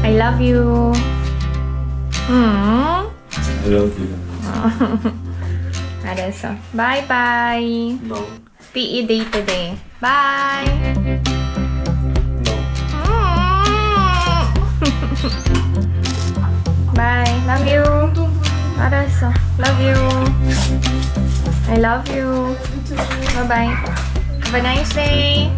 I love you. I love you. Adesso. Bye-bye. No. PE day today. Bye. No. Bye. Love you. Adesso. Love you. I love you. Bye-bye. Have a nice day.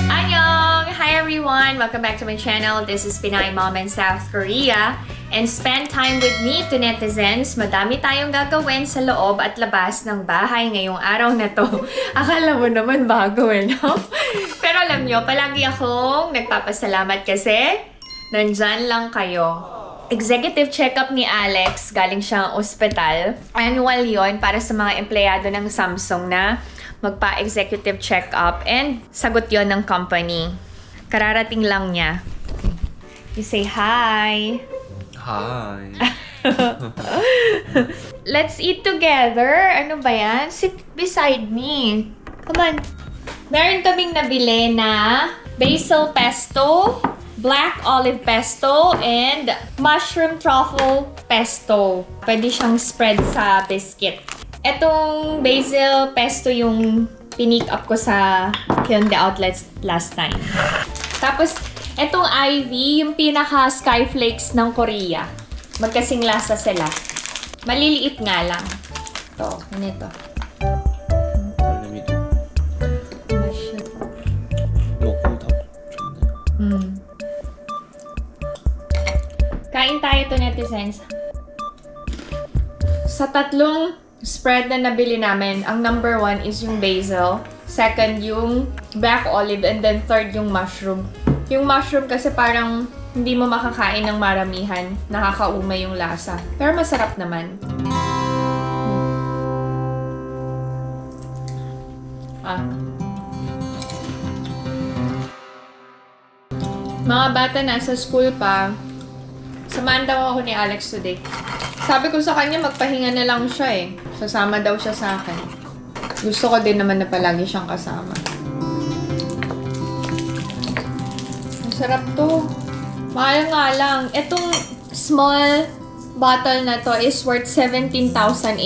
Annyeong! Hi everyone! Welcome back to my channel. This is Pinay Mom in South Korea. And spend time with me to netizens. Madami tayong gagawin sa loob at labas ng bahay ngayong araw na to. Akala mo naman bago no? Pero alam nyo, palagi akong nagpapasalamat kasi nandyan lang kayo. Executive check-up ni Alex, galing siyang ospital. Annual yon para sa mga empleyado ng Samsung na magpa-executive check-up and sagot yon ng company. Kararating lang niya. You say hi. Hi. Let's eat together. Ano ba yan? Sit beside me. Come on. Meron kaming nabili na basil pesto, black olive pesto, and mushroom truffle pesto. Pwede siyang spread sa biscuit. Etong basil pesto yung pinick up ko sa Hyundai outlets last time. Tapos, etong Ivy, yung pinaka skyflakes ng Korea. Magkasing lasa sila. Maliliit nga lang. Ito, ganito. Let me do. 먹고 다 좋네. Kain tayo to netizens. Sa tatlong spread na nabili namin, ang number 1 is yung basil, second yung black olive, and then third yung mushroom. Yung mushroom kasi parang hindi mo makakain ng maramihan, nakakaumay yung lasa. Pero masarap naman. Mga bata nasa school pa, samahan daw ako ni Alex today. Sabi ko sa kanya, magpahinga na lang siya eh. Sasama daw siya sa akin. Gusto ko din naman na palagi siyang kasama. Masarap to. Mahal nga lang. Itong small bottle na to is worth 17,800.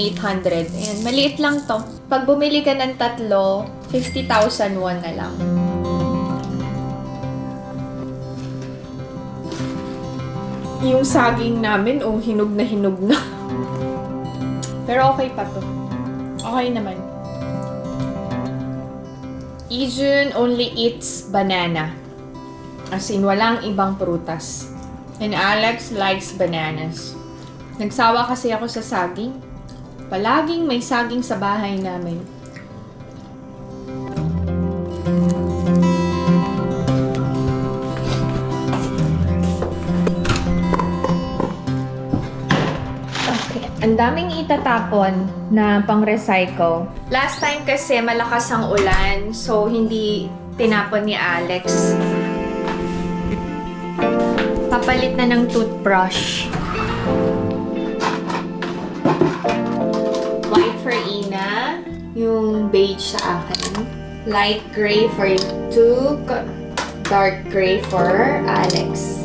Ayan, maliit lang to. Pag bumili ka ng tatlo, 50,000 won na lang. Yung saging namin, hinog na hinog na. Pero okay pa to. Okay naman. Ijun only eats banana. As in, walang ibang prutas. And Alex likes bananas. Nagsawa kasi ako sa saging. Palaging may saging sa bahay namin. Ang daming itatapon na pang-recycle. Last time kasi malakas ang ulan, so hindi tinapon ni Alex. Papalit na ng toothbrush. White for Ina, yung beige sa akin. Light gray for Tuk, dark gray for Alex.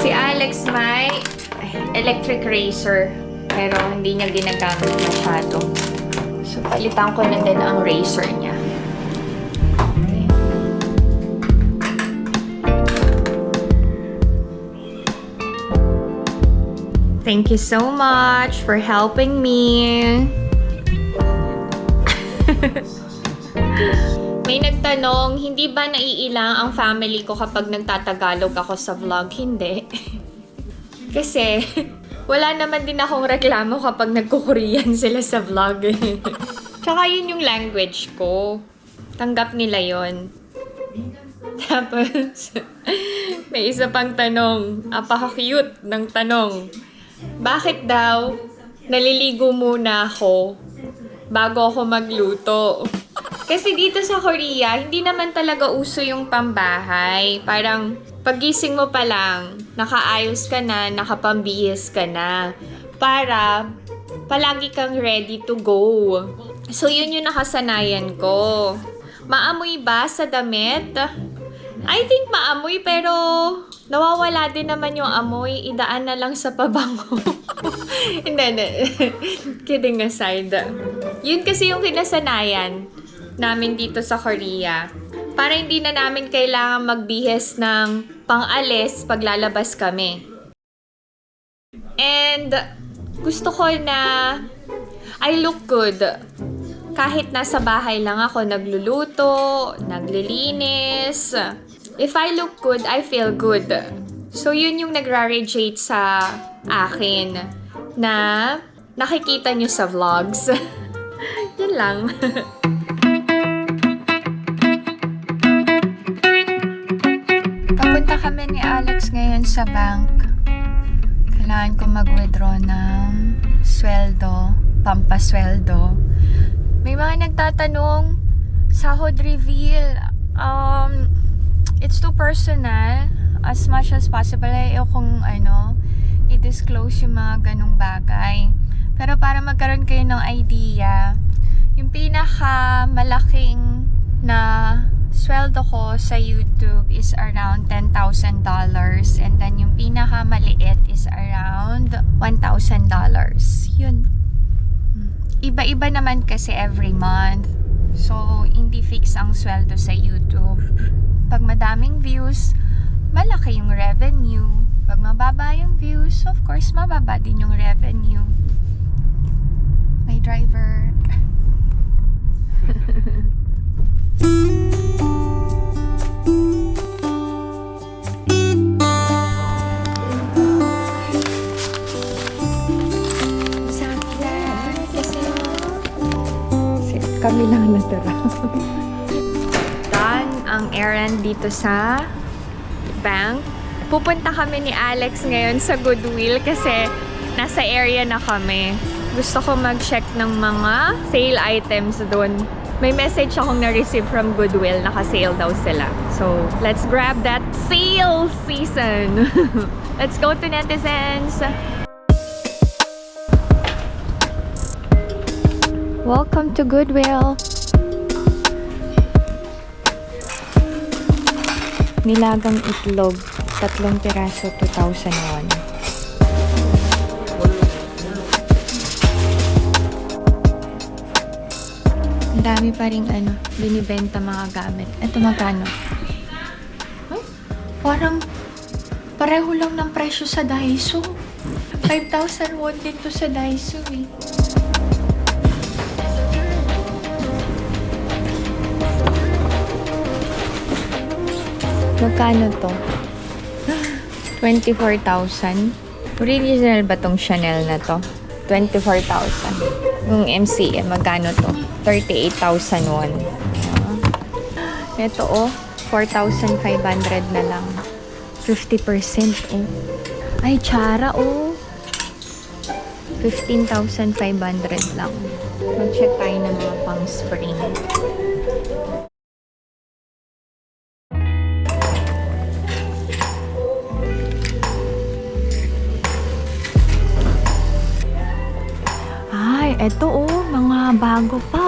Si Alex may electric razor, pero hindi niya ginagamit masyado. So, palitan ko na din ang razor niya. Okay. Thank you so much for helping me. May nagtanong, hindi ba naiilang ang family ko kapag nagtatagalog ako sa vlog? Hindi. Kasi, wala naman din akong reklamo kapag nagko-Korean sila sa vlog. Tsaka yun yung language ko. Tanggap nila yon. Tapos, may isa pang tanong. Apaka-cute ng tanong. Bakit daw naliligo muna ako bago ako magluto? Kasi dito sa Korea, hindi naman talaga uso yung pambahay. Parang Pagising mo pa lang, nakaayos ka na, nakapambihis ka na. Para palagi kang ready to go. So, yun yung nakasanayan ko. Maamoy ba sa damit? I think maamoy, pero nawawala din naman yung amoy. Idaan na lang sa pabango. Hindi. Kidding aside. Yun kasi yung kinasanayan namin dito sa Korea. Para hindi na namin kailangan magbihis ng pang-alis pag lalabas kami. And gusto ko na I look good. Kahit nasa bahay lang ako, nagluluto, naglilinis. If I look good, I feel good. So, yun yung nagra-radiate sa akin na nakikita nyo sa vlogs. Yun lang. Papunta kami ni Alex ngayon sa bank. Kailangan ko mag-withdraw ng sweldo, pampasweldo. May mga nagtatanong, sahod reveal, it's too personal. As much as possible, ayaw kung i-disclose yung mga ganong bagay. Pero para magkaroon kayo ng idea, yung pinakamalaking na sweldo ko sa YouTube is around $10,000. And then yung pinakamaliit is around $1,000. Yun. Iba-iba naman kasi every month. So, hindi fix ang sweldo sa YouTube. Pag madaming views, malaki yung revenue. Pag mababa yung views, of course, mababa din yung revenue. May driver. Kami lang natira. Done ang errand dito sa bank. Pupunta kami ni Alex ngayon sa Goodwill kasi nasa area na kami. Gusto ko mag-check ng mga sale items doon. May message akong na-receive from Goodwill. Naka-sale daw sila. So, let's grab that sale season. Let's go to Netizens. Welcome to Goodwill. Nilagang itlog, 3 piraso, 2,001. Ang dami pa ring binibenta mga gamit. Ito magkano? Parang pareho lang ng presyo sa Daiso. 5,001 din to sa Daiso eh. Magkano to? 24,000. Original ba tong Chanel na to? 24,000. Yung MCM, magkano to? 38,001. Ito 4,500 na lang. 50% Ay, Chara 15,500 lang. Mag-check tayo ng mga pang spring. Eto mga bago pa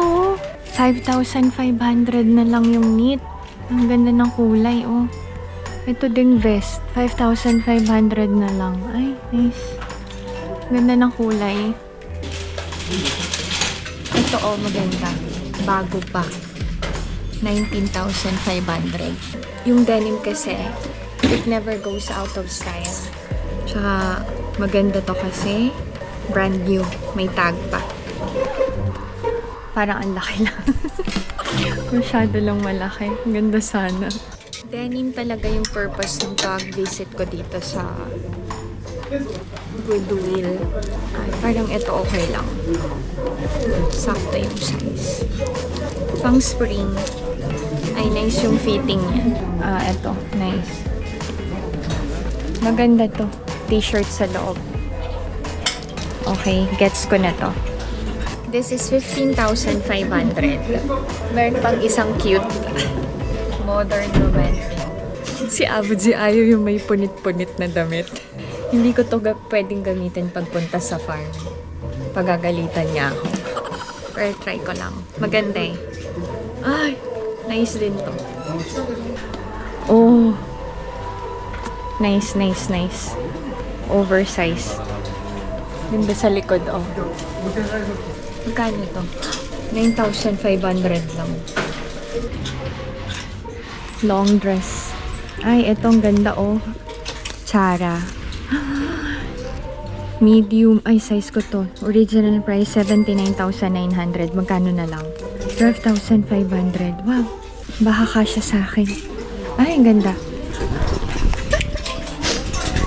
5,500 na lang yung knit. Ang ganda ng kulay Ito ding vest, 5,500 na lang. Ay, nice. Ganda ng kulay. Ito maganda. Bago pa. 19,500. Yung denim kasi, it never goes out of style. Tsaka, maganda to kasi brand new. May tag pa. Parang ang laki lang. Masyado lang malaki. Ang ganda sana. Denim talaga yung purpose ng pag-visit ko dito sa Goodwill. Ay, parang ito okay lang. Sakto yung size. Pang spring. Ay, nice yung fitting niya. Ito. Nice. Maganda to. T-shirt sa loob. Okay, gets ko na to. This is 15,500. Meron pang isang cute. Modern romantic. Si Abudzi ayaw yung may punit-punit na damit. Hindi ko to pwedeng gamitin pagpunta sa farm. Pagagalitan niya ako. Pero try ko lang. Maganda eh. Ay, nice din to. Oh. Nice, nice, nice. Oversize. Ganda sa likod, oh. Magkano to? 9,500 lang. Long dress. Ay, etong ganda, oh. Chara. Medium. Ay, size ko to. Original price, 79,900. Magkano na lang? 12,500. Wow. Baka kasya sa akin. Ay, ang ganda.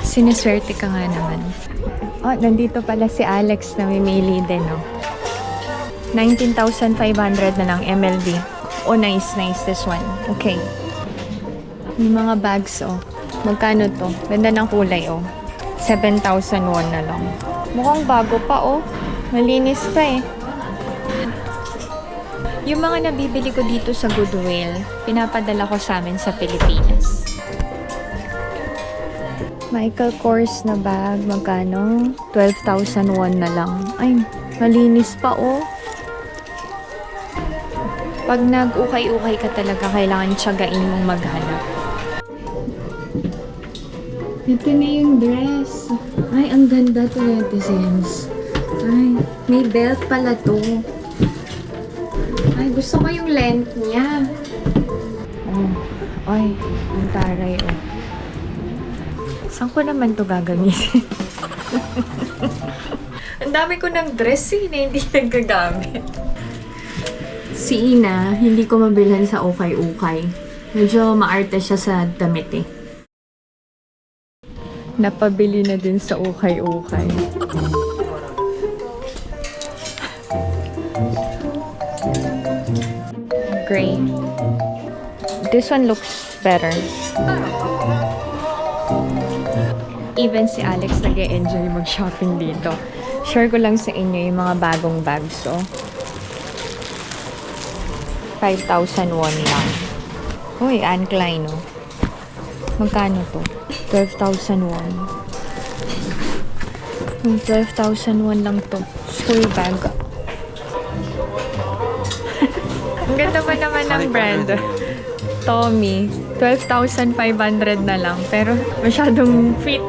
Siniswerte ka nga naman. Oh, nandito pala si Alex na mamili din, oh. 19,500 na lang, MLB. Oh, nice, nice this one. Okay. Yung mga bags, oh. Magkano to? Ganda ng kulay, oh. 7,000 won na lang. Mukhang bago pa, oh. Malinis pa, eh. Yung mga nabibili ko dito sa Goodwill, pinapadala ko sa amin sa Pilipinas. Michael Kors na bag, magkano? 12,000 won na lang. Ay, malinis pa, oh. Pag nag-ukay-ukay ka talaga, kailangan tiyagain mong maghanap. Ito na yung dress. Ay, ang ganda to, netizens. Ay, may belt pala to. Ay, gusto ko yung length niya. Oh, ay, ang taray, oh. Saan ko naman to gagamitin? Ang dami ko ng dress eh, na hindi nagagamit. Si Ina, hindi ko mabilhan sa ukay-ukay. Medyo maarte siya sa damit eh. Napabili na din sa ukay-ukay. Gray. This one looks better. Even si Alex nag-e-enjoy mag-shopping dito. Share ko lang sa inyo yung mga bagong bags, oh. 5,000 won lang. Uy, Anne Klein, oh. Magkano to? 12,000 won. Yung 12,000 won lang to. School bag. Ang ganda pa naman ng brand. Tommy. 12,500 na lang. Pero masyadong fit.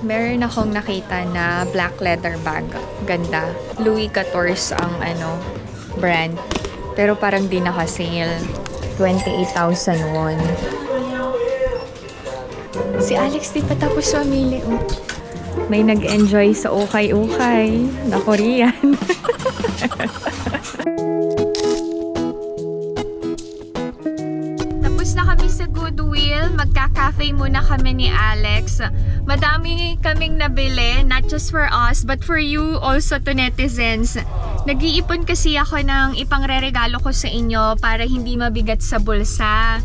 Meron akong nakita na black leather bag. Ganda. Louis XIV ang brand. Pero parang di naka-sale. 28,000 won. Si Alex di pa tapos mamili. Oh. May nag-enjoy sa ukay-ukay na Korean. Tapos na kami sa Goodwill. Magka-cafe muna kami ni Alex. Madami kaming nabili, not just for us, but for you also to netizens. Nag-iipon kasi ako ng ipangre-regalo ko sa inyo para hindi mabigat sa bulsa.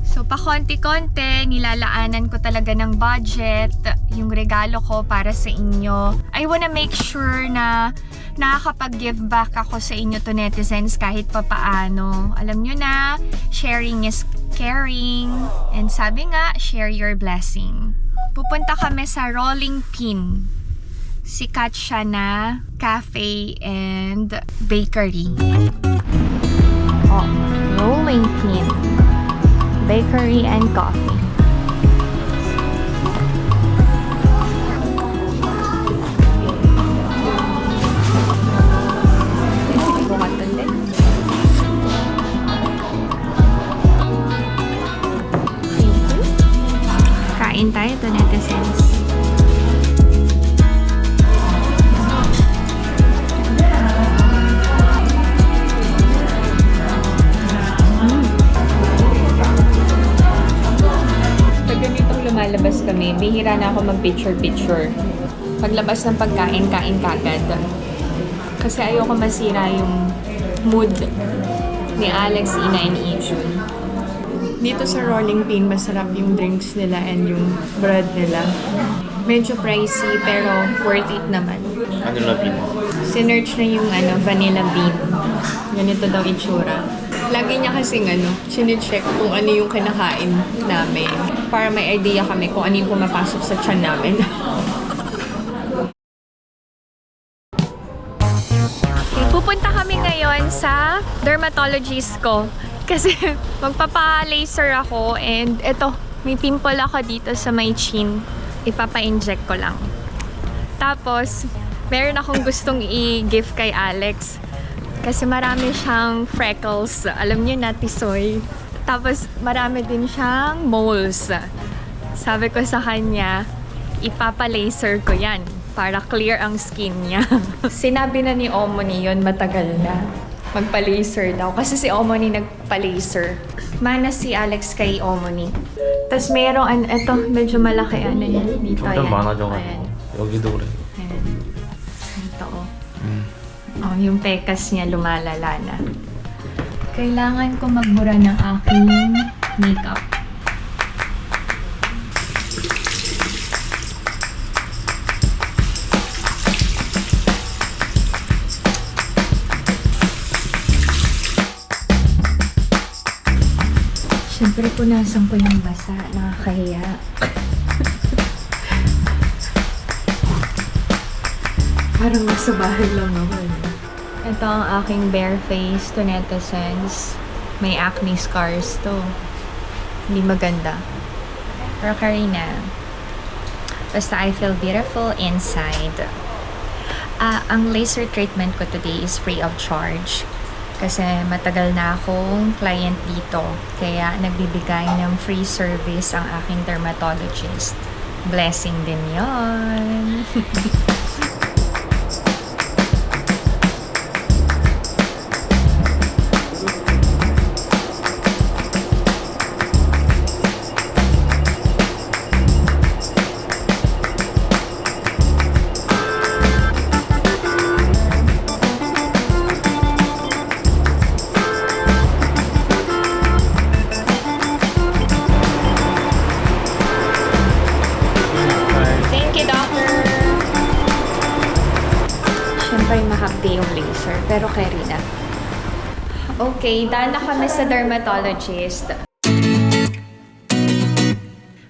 So, pa-konti-konti, nilalaanan ko talaga ng budget yung regalo ko para sa inyo. I wanna make sure na nakakapag-give back ako sa inyo to netizens kahit papaano. Alam nyo na, sharing is caring. And sabi nga, share your blessing. Pupunta kami sa Rolling Pin. Sikat siya na cafe and bakery. Oh, Rolling Pin. Bakery and coffee. Kain tayo to netizens. Lumalabas kami, bihira na ako mag-picture-picture. Paglabas ng pagkain, kain kagad. Kasi ayoko masira yung mood ni Alex, Ina, and Ijun. Dito sa Rolling Pin, masarap yung drinks nila and yung bread nila. Medyo pricey, pero worth it naman. Vanilla bean. Sinerch na yung vanilla bean. Ganito daw itsura. Lagi niya kasing sinicheck kung ano yung kinakain namin. Para may idea kami kung ano yung pumapasok sa tiyan namin. Okay, pupunta kami ngayon sa dermatologist ko. Kasi magpapa-laser ako and eto, may pimple ako dito sa my chin. Ipapa-inject ko lang. Tapos, meron akong gustong i-gift kay Alex. Kasi marami siyang freckles. Alam niyo na, tisoy. Tapos, marami din siyang moles. Sabi ko sa kanya, ipapa-laser ko yan para clear ang skin niya. Sinabi na ni Omoni yun, matagal na. Magpa-laser daw. Kasi si Omoni nagpa-laser. Mana si Alex kay Omoni. Tapos merong, eto, medyo malaki yan. Dito, 점점 ayan. 많아져가지고 Ayan. 여기도 그래. Ayan. Ito, oh, yung pekas niya lumalala na. Kailangan ko magbura ng aking makeup. Siyempre, punasan ko yung basa. Nakakahiya. Parang nasa bahay lang ako. Ito ang aking bare face to netizens. May acne scars to. Hindi maganda. Pero Karina, basta I feel beautiful inside. Ang laser treatment ko today is free of charge. Kasi matagal na akong client dito. Kaya nagbibigay ng free service ang aking dermatologist. Blessing din yon. Thank you, doctor. Siyempre, mahapdi yung laser. Pero carry na. Okay, daan na kami sa dermatologist.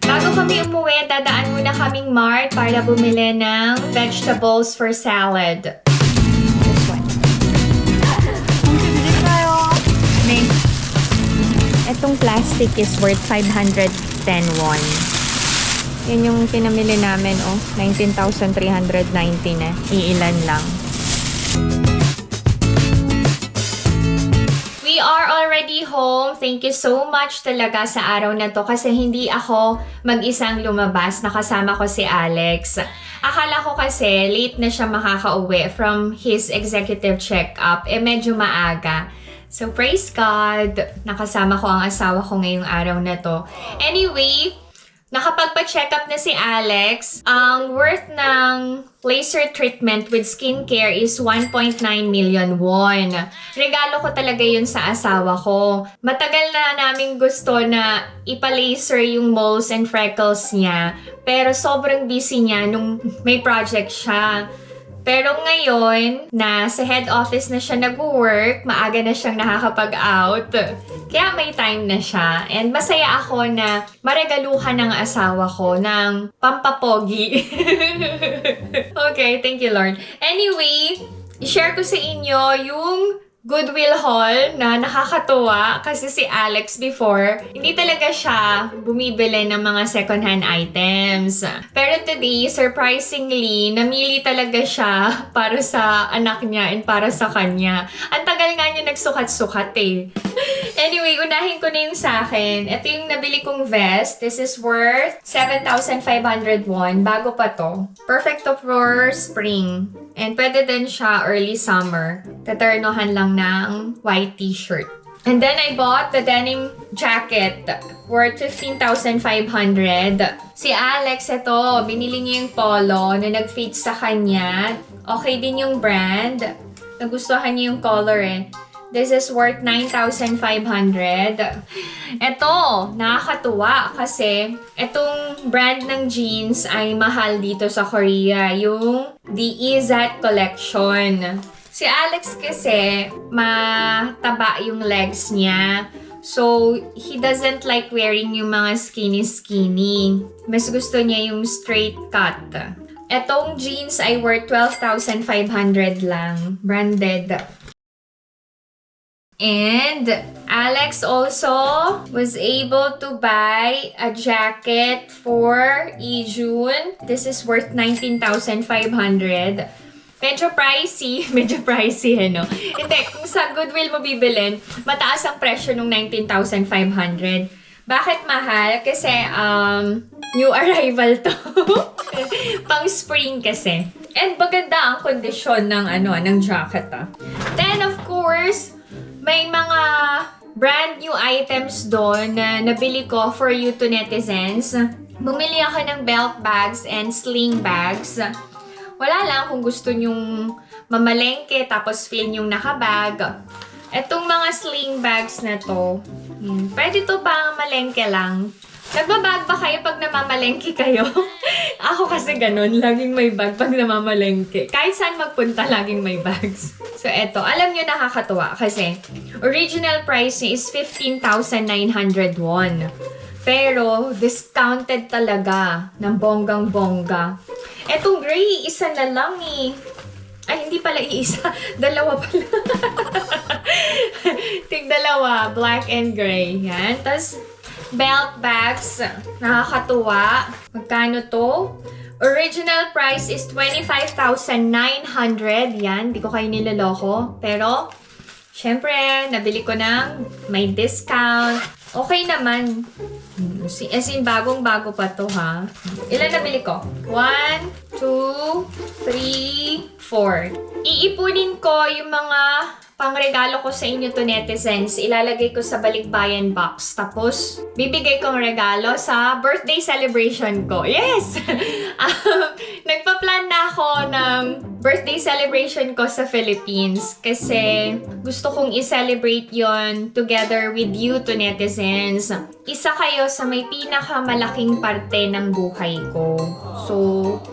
Bago kami umuwi, dadaan muna kaming Mart para bumili ng vegetables for salad. This one. May, etong plastic is worth 510 won. Yan yung pinamili namin, 19,390 na. Iilan lang. We are already home. Thank you so much talaga sa araw na to kasi hindi ako mag-isang lumabas. Nakasama ko si Alex. Akala ko kasi late na siya makakauwi from his executive check-up. Medyo maaga. So, praise God. Nakasama ko ang asawa ko ngayong araw na to. Anyway, nakapagpa-check up na si Alex. Ang worth ng laser treatment with skincare is 1.9 million won. Regalo ko talaga yun sa asawa ko. Matagal na namin gusto na ipa-laser yung moles and freckles niya. Pero sobrang busy niya nung may project siya. Pero ngayon, na sa head office na siya nag-work, maaga na siyang nakakapag-out. Kaya may time na siya. And masaya ako na maregaluhan ng asawa ko ng pampapogi. Okay, thank you Lord. Anyway, i-share ko sa inyo yung Goodwill haul na nakakatuwa kasi si Alex before, hindi talaga siya bumibili ng mga second-hand items. Pero today, surprisingly, namili talaga siya para sa anak niya and para sa kanya. Ang tagal nga niya nagsukat-sukat eh. Anyway, unahin ko na yung sa akin. Ito yung nabili kong vest. This is worth 7,500 won. Bago pa to. Perfect to for spring. And pwede din siya early summer. Taternohan lang ng white t-shirt. And then I bought the denim jacket worth 15,500. Si Alex, ito, binili niya yung polo na nag-fit sa kanya. Okay din yung brand. Nagustuhan niya yung color eh. This is worth 9,500. Ito, nakakatuwa kasi itong brand ng jeans ay mahal dito sa Korea. Yung The Izat Collection. Si Alex kasi, mataba yung legs niya. So, he doesn't like wearing yung mga skinny. Mas gusto niya yung straight cut. Etong jeans ay worth 12,500 lang. Branded. And Alex also was able to buy a jacket for Ijun. This is worth 19,500. Medyo pricey. Medyo pricey, no? Hindi, kung sa Goodwill mo bibilin, mataas ang presyo ng 19,500. Bakit mahal? Kasi, new arrival to. Pang spring kasi. And maganda ang kondisyon ng, ng jacket, Then, of course, may mga brand new items doon na nabili ko for you to netizens. Bumili ako ng belt bags and sling bags. Wala lang kung gusto nyong mamalengke tapos feel nyong nakabag. Etong mga sling bags na to, pwede to pang malengke lang. Nagbabag ba kayo pag namamalengke kayo? Ako kasi ganun, laging may bag pag namamalengke. Kahit saan magpunta, laging may bags. So eto, alam nyo nakakatuwa kasi original price niya is 15,900 won. Pero discounted talaga ng bonggang-bongga. Etong gray, isa na lang eh. Ay, hindi pala iisa. Dalawa pala. Tig-dalawa, black and gray. Yan. Tapos, belt bags. Nakakatuwa. Magkano to? Original price is 25,900. Yan. Di ko kayo nilaloko. Pero, syempre, nabili ko ng may discount. Okay naman. As in, bagong-bago pa to, ha? Ilan nabili ko? 1, 2, 3, 4. Iipunin ko yung mga pangregalo ko sa inyo to netizens. Ilalagay ko sa balikbayan box. Tapos, bibigay kong regalo sa birthday celebration ko. Yes! Nagpa-plan na ako ng birthday celebration ko sa Philippines. Kasi gusto kong i-celebrate yon together with you to netizens. Isa kayo sa may pinakamalaking parte ng buhay ko. So,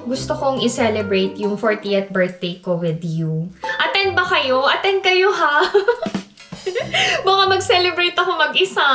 gusto kong i-celebrate yung 40th birthday ko with you. Attend ba kayo? Attend kayo, ha? Baka mag-celebrate ako mag-isa.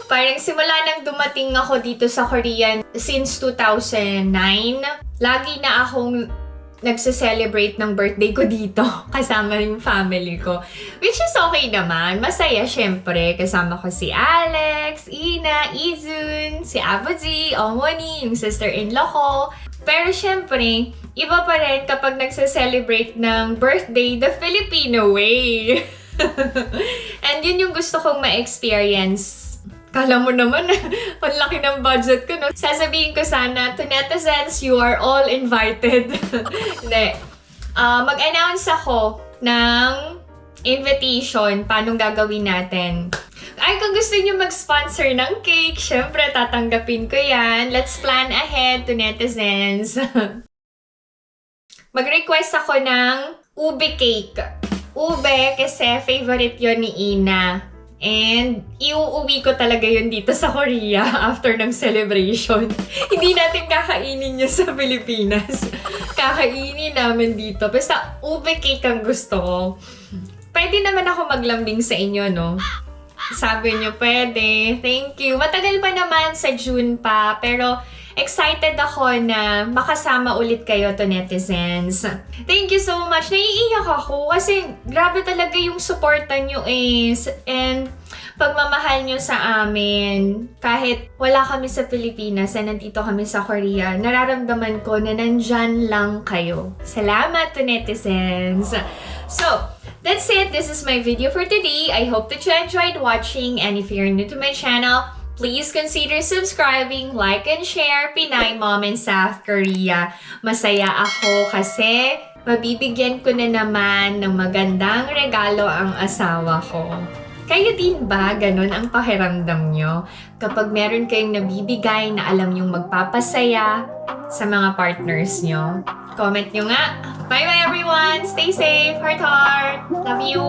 Parang simula nang dumating ako dito sa Korea since 2009, lagi na akong nagse-celebrate ng birthday ko dito kasama yung family ko. Which is okay naman. Masaya syempre. Kasama ko si Alex, Ina, Izun, si Abuji, Omoni, yung sister-in-law ko. Pero syempre, iba pa rin kapag nagse-celebrate ng birthday the Filipino way. And yun yung gusto kong ma-experience. Kala mo naman, ang laki ng budget ko, no? Sasabihin ko sana, to netizens, you are all invited. Hindi. Mag-announce ako ng invitation, paano gagawin natin. Ay, kung gusto niyo mag-sponsor ng cake, syempre, tatanggapin ko yan. Let's plan ahead to netizens. Mag-request ako ng ube cake. Ube, kasi favorite yon ni Ina. And, iuuwi ko talaga yun dito sa Korea after ng celebration. Hindi natin kakainin yun sa Pilipinas. Kakainin namin dito. Basta, ube cake ang gusto ko. Pwede naman ako maglambing sa inyo, no? Sabi nyo, pwede. Thank you. Matagal pa naman, sa June pa. Pero, excited ako na makasama ulit kayo to netizens. Thank you so much. Naiiyak ako kasi grabe talaga yung supporta nyo and pagmamahal nyo sa amin. Kahit wala kami sa Pilipinas na nandito kami sa Korea, nararamdaman ko na nandyan lang kayo. Salamat to netizens. So, that's it. This is my video for today. I hope that you enjoyed watching, and if you're new to my channel, please consider subscribing, like, and share Pinay Mom in South Korea. Masaya ako kasi mabibigyan ko na naman ng magandang regalo ang asawa ko. Kayo din ba ganun ang pakiramdam nyo kapag meron kayong nabibigay na alam nyong magpapasaya sa mga partners nyo? Comment nyo nga. Bye-bye everyone! Stay safe! Heart, heart! Love you!